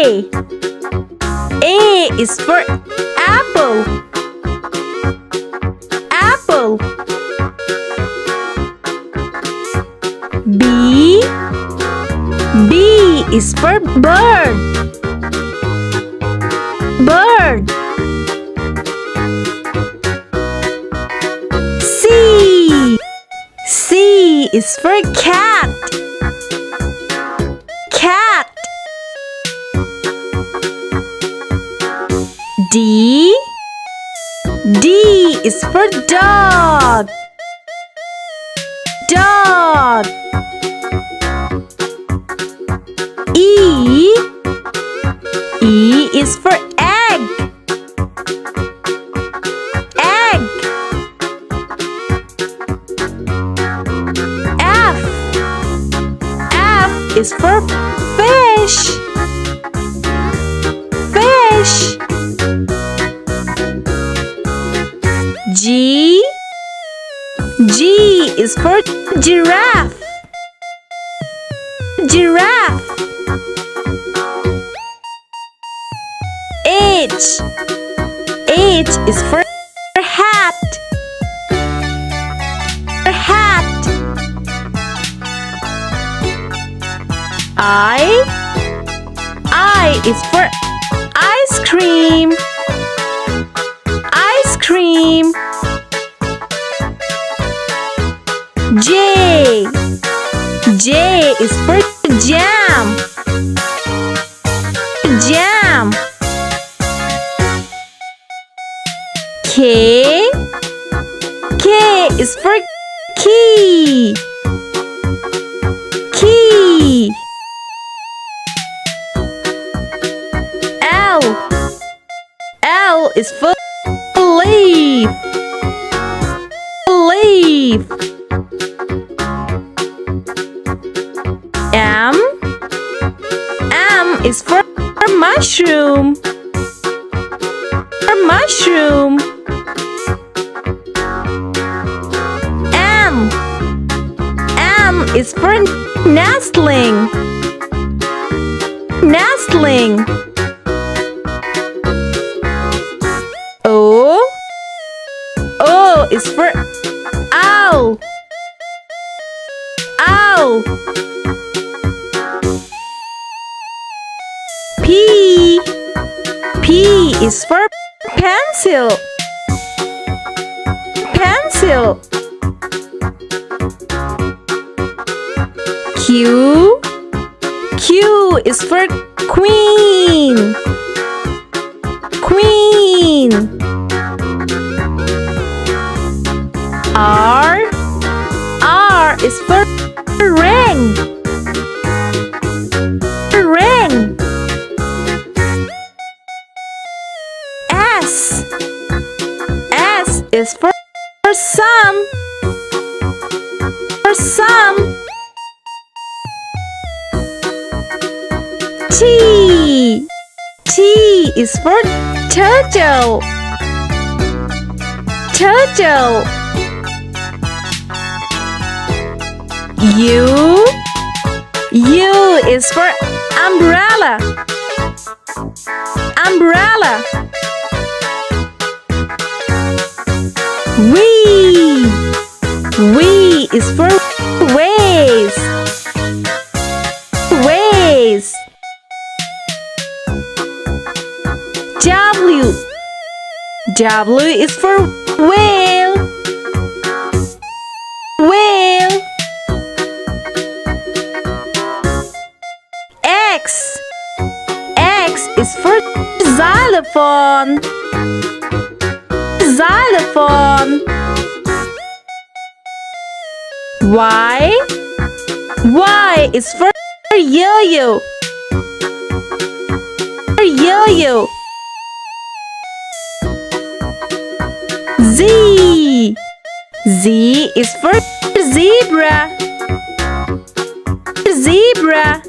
A is for apple. Apple. B is for bird. Bird. C is for cat. Cat. D is for dog. Dog. E is for egg. Egg. F is for fish. Fish. G is for giraffe. Giraffe. H is for hat. Hat. I is for ice cream. Ice cream. J is for jam. Jam. K is for key. Key. L is for leaf. Leaf. M is for mushroom. Mushroom. N is for nestling. Nestling. O is for owl. Owl. P is for pencil. Pencil. Q is for queen. Queen. R is for ring. Ring. S is for sun. For sun. T is for turtle. Turtle. U is for umbrella. Umbrella. V is for vase. Vase. W is for whale. Whale. X is for xylophone. Xylophone. Y is for yo-yo. Yo-yo. Z is for zebra. Zebra.